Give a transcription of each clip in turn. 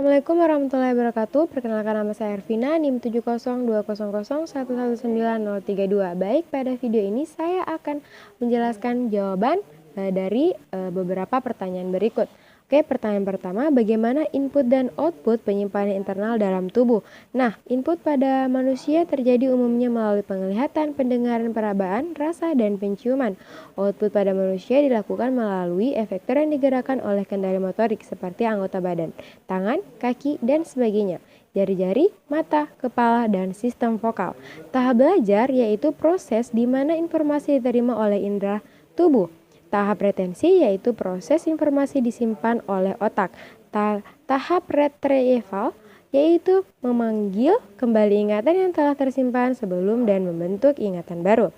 Assalamualaikum warahmatullahi wabarakatuh. Perkenalkan nama saya Ervina, NIM 70200111032. Baik, pada video ini saya akan menjelaskan jawaban dari beberapa pertanyaan berikut. Oke, pertanyaan pertama, bagaimana input dan output penyimpanan internal dalam tubuh? Nah, input pada manusia terjadi umumnya melalui penglihatan, pendengaran, perabaan, rasa, dan penciuman. Output pada manusia dilakukan melalui efektor yang digerakkan oleh kendali motorik seperti anggota badan, tangan, kaki, dan sebagainya, jari-jari, mata, kepala, dan sistem vokal. Tahap belajar yaitu proses di mana informasi diterima oleh indera tubuh. Tahap retensi yaitu proses informasi disimpan oleh otak. Tahap retrieval yaitu memanggil kembali ingatan yang telah tersimpan sebelum dan membentuk ingatan baru.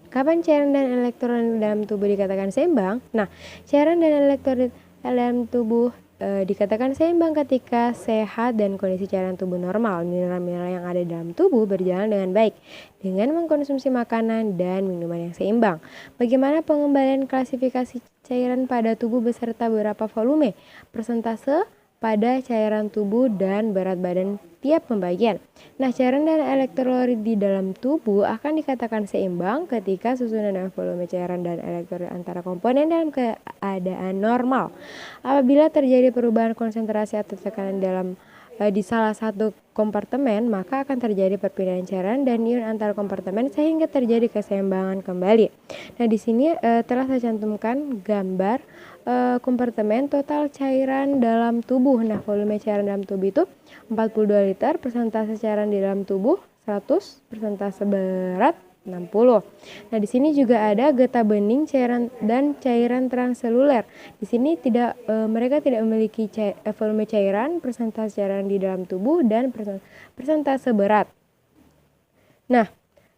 Kapan cairan dan elektrolit dalam tubuh dikatakan seimbang? Nah, cairan dan elektrolit dalam tubuh dikatakan seimbang ketika sehat dan kondisi cairan tubuh normal. Mineral-mineral yang ada dalam tubuh berjalan dengan baik dengan mengkonsumsi makanan dan minuman yang seimbang. Bagaimana pengembalian klasifikasi cairan pada tubuh beserta beberapa volume, persentase pada cairan tubuh dan berat badan tiap pembagian. Nah, cairan dan elektrolit di dalam tubuh akan dikatakan seimbang ketika susunan dan volume cairan dan elektrolit antara komponen dalam keadaan normal. Apabila terjadi perubahan konsentrasi atau tekanan di salah satu kompartemen, maka akan terjadi perpindahan cairan dan ion antar kompartemen sehingga terjadi keseimbangan kembali. Nah, di sini telah saya cantumkan gambar kompartemen total cairan dalam tubuh. Nah, volume cairan dalam tubuh itu 42 liter, persentase cairan di dalam tubuh 100, persentase berat 60. Nah, di sini juga ada getah bening cairan dan cairan transseluler. Di sini mereka tidak memiliki volume cairan, persentase cairan di dalam tubuh dan persentase berat. Nah,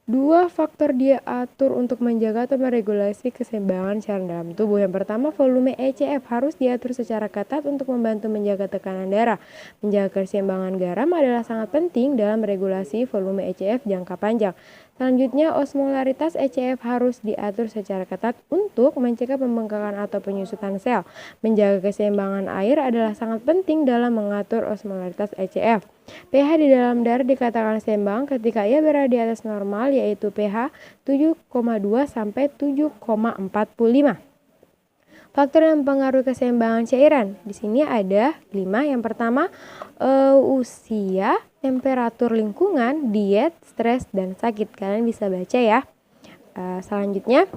dua faktor diatur untuk menjaga atau meregulasi keseimbangan cairan dalam tubuh. Yang pertama, volume ECF harus diatur secara ketat untuk membantu menjaga tekanan darah. Menjaga keseimbangan garam adalah sangat penting dalam regulasi volume ECF jangka panjang. Selanjutnya, osmolaritas ECF harus diatur secara ketat untuk mencegah pembengkakan atau penyusutan sel. Menjaga keseimbangan air adalah sangat penting dalam mengatur osmolaritas ECF. pH di dalam darah dikatakan seimbang ketika ia berada di atas normal, yaitu pH 7,2 sampai 7,45. Faktor yang mempengaruhi keseimbangan cairan. Di sini ada 5. Yang pertama, usia, temperatur lingkungan, diet, stres, dan sakit. Kalian bisa baca ya. Selanjutnya,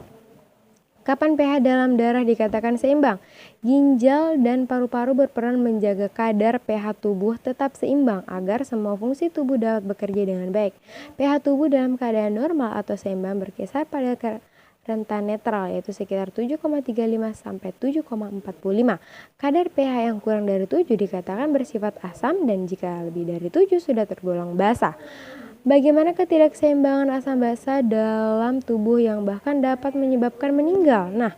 kapan pH dalam darah dikatakan seimbang? Ginjal dan paru-paru berperan menjaga kadar pH tubuh tetap seimbang agar semua fungsi tubuh dapat bekerja dengan baik. pH tubuh dalam keadaan normal atau seimbang berkisar pada rentan netral, yaitu sekitar 7,35 sampai 7,45. Kadar pH yang kurang dari 7 dikatakan bersifat asam dan jika lebih dari 7 sudah tergolong basa. Bagaimana ketidakseimbangan asam basa dalam tubuh yang bahkan dapat menyebabkan meninggal? Nah,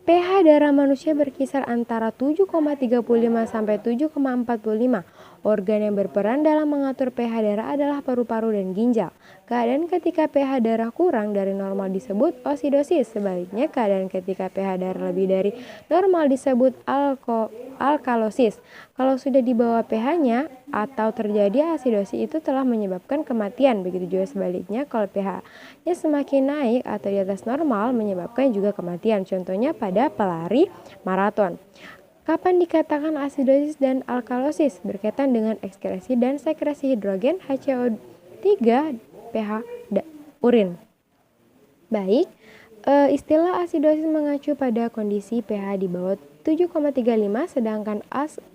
pH darah manusia berkisar antara 7,35 sampai 7,45. Organ yang berperan dalam mengatur pH darah adalah paru-paru dan ginjal. Keadaan ketika pH darah kurang dari normal disebut asidosis. Sebaliknya, keadaan ketika pH darah lebih dari normal disebut alkalosis. Kalau sudah di bawah pH-nya atau terjadi asidosis, itu telah menyebabkan kematian. Begitu juga sebaliknya, kalau pH-nya semakin naik atau di atas normal menyebabkan juga kematian. Contohnya pada pelari maraton. Kapan dikatakan asidosis dan alkalosis? Berkaitan dengan ekskresi dan sekresi hidrogen HCO3 pH urin. Baik, istilah asidosis mengacu pada kondisi pH di bawah 7,35, sedangkan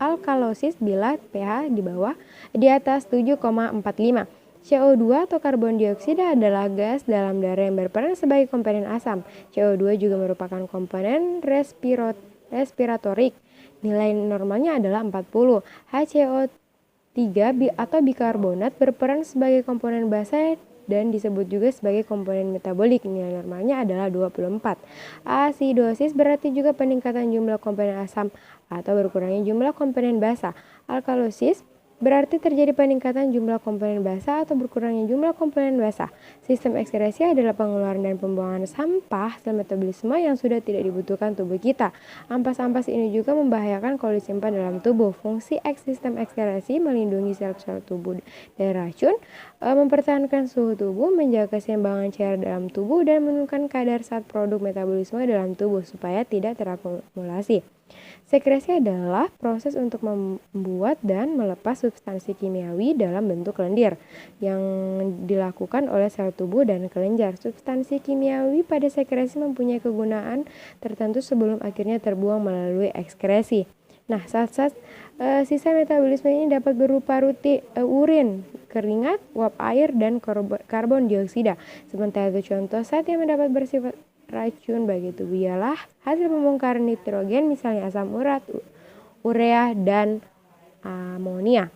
alkalosis bila pH di atas 7,45. CO2 atau karbon dioksida adalah gas dalam darah yang berperan sebagai komponen asam. CO2 juga merupakan komponen respiratorik. Nilai normalnya adalah 40. HCO3 atau bikarbonat berperan sebagai komponen basa dan disebut juga sebagai komponen metabolik. Nilai normalnya adalah 24. Asidosis berarti juga peningkatan jumlah komponen asam atau berkurangnya jumlah komponen basa. Alkalosis Berarti terjadi peningkatan jumlah komponen basah atau berkurangnya jumlah komponen basah. Sistem ekskresi adalah pengeluaran dan pembuangan sampah sel metabolisme yang sudah tidak dibutuhkan tubuh kita. Ampas-ampas ini juga membahayakan kalau disimpan dalam tubuh. Fungsi sistem ekskresi melindungi sel-sel tubuh dari racun, mempertahankan suhu tubuh, menjaga keseimbangan cairan dalam tubuh, dan menurunkan kadar zat produk metabolisme dalam tubuh supaya tidak terakumulasi. Sekresi adalah proses untuk membuat dan melepas substansi kimiawi dalam bentuk lendir yang dilakukan oleh sel tubuh dan kelenjar. Substansi kimiawi pada sekresi mempunyai kegunaan tertentu sebelum akhirnya terbuang melalui ekskresi. Nah, zat-zat sisa metabolisme ini dapat berupa urin, keringat, uap air, dan karbon dioksida. Sementara itu contoh zat yang mendapat bersifat racun bagi tubuh ialah hasil pembongkaran nitrogen, misalnya asam urat, urea, dan amonia.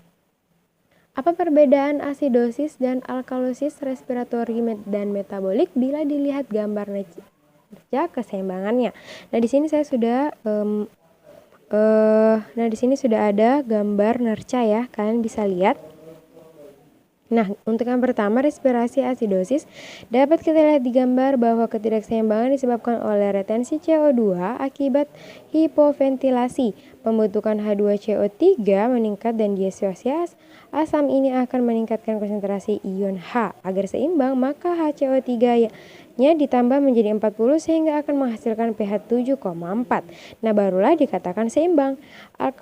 Apa perbedaan asidosis dan alkalosis respiratori dan metabolik bila dilihat gambar nerca keseimbangannya? Nah, di sini saya sudah ada gambar nerca ya, kalian bisa lihat. Nah, untuk yang pertama, respirasi asidosis, dapat kita lihat di gambar bahwa ketidakseimbangan disebabkan oleh retensi CO2 akibat hipoventilasi. Pembentukan H2CO3 meningkat dan diasosiasi asam ini akan meningkatkan konsentrasi ion H. Agar seimbang, maka HCO3-nya ditambah menjadi 40 sehingga akan menghasilkan pH 7,4. Nah, barulah dikatakan seimbang.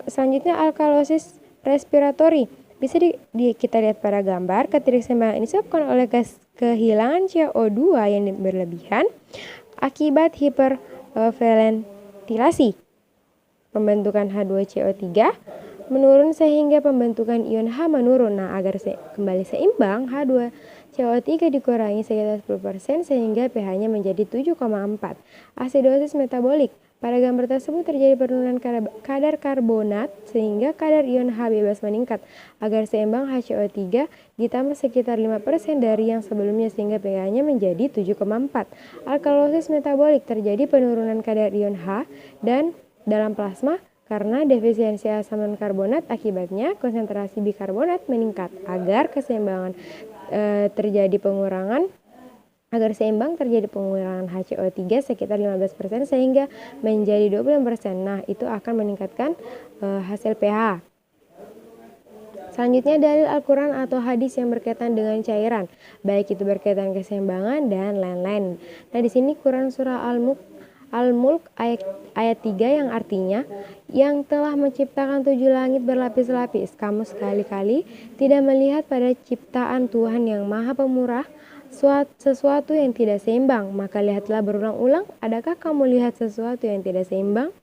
Selanjutnya, alkalosis respiratori. Bisa kita lihat pada gambar, ketidakseimbangan ini disebabkan oleh kehilangan CO2 yang berlebihan akibat hiperventilasi. Pembentukan H2CO3 menurun sehingga pembentukan ion H menurun. Nah, agar kembali seimbang, H2CO3 dikurangi sekitar 10% sehingga pH-nya menjadi 7,4. Asidosis metabolik. Pada gambar tersebut terjadi penurunan kadar karbonat sehingga kadar ion H bebas meningkat. Agar seimbang, HCO3 ditambah sekitar 5% dari yang sebelumnya sehingga pH-nya menjadi 7,4. Alkalosis metabolik, terjadi penurunan kadar ion H dan dalam plasma karena defisiensi asam dan karbonat. Akibatnya konsentrasi bikarbonat meningkat. Agar seimbang terjadi pengurangan HCO3 sekitar 15% sehingga menjadi 25%. Nah, itu akan meningkatkan hasil pH. Selanjutnya, dalil Al-Quran atau hadis yang berkaitan dengan cairan, baik itu berkaitan keseimbangan dan lain-lain. Nah, di sini Quran surah Al-Mulk ayat 3 yang artinya, yang telah menciptakan 7 langit berlapis-lapis. Kamu sekali-kali tidak melihat pada ciptaan Tuhan yang Maha Pemurah sesuatu yang tidak seimbang, maka lihatlah berulang-ulang, adakah kamu lihat sesuatu yang tidak seimbang?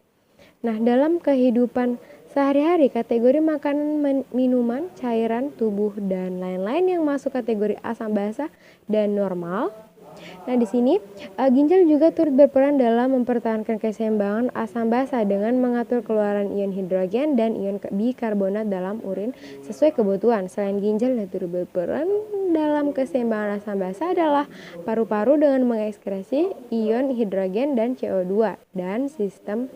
Nah, dalam kehidupan sehari-hari, kategori makanan, minuman, cairan, tubuh, dan lain-lain yang masuk kategori asam basa dan normal. Nah, di sini ginjal juga turut berperan dalam mempertahankan keseimbangan asam basa dengan mengatur keluaran ion hidrogen dan ion bikarbonat dalam urin sesuai kebutuhan. Selain ginjal yang turut berperan dalam keseimbangan asam basa adalah paru-paru dengan mengekskresi ion hidrogen dan CO2 dan sistem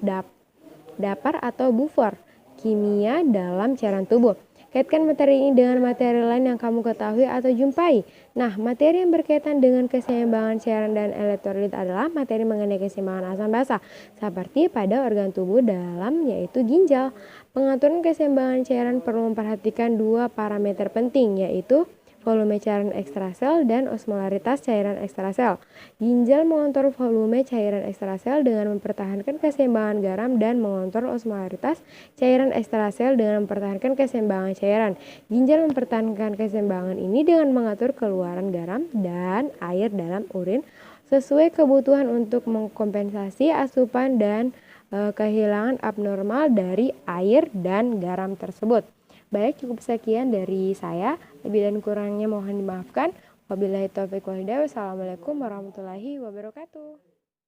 dapar atau bufor kimia dalam cairan tubuh. Kaitkan materi ini dengan materi lain yang kamu ketahui atau jumpai. Nah, materi yang berkaitan dengan keseimbangan cairan dan elektrolit adalah materi mengenai keseimbangan asam basa, seperti pada organ tubuh dalam yaitu ginjal. Pengaturan keseimbangan cairan perlu memperhatikan 2 parameter penting, yaitu volume cairan ekstrasel dan osmolaritas cairan ekstrasel. Ginjal mengontrol volume cairan ekstrasel dengan mempertahankan keseimbangan garam dan mengontrol osmolaritas cairan ekstrasel dengan mempertahankan keseimbangan cairan. Ginjal mempertahankan keseimbangan ini dengan mengatur keluaran garam dan air dalam urin sesuai kebutuhan untuk mengkompensasi asupan dan kehilangan abnormal dari air dan garam tersebut. Baik, cukup sekian dari saya. Lebih dan kurangnya mohon dimaafkan. Wabillahi taufiq wal hidayah. Wassalamualaikum warahmatullahi wabarakatuh.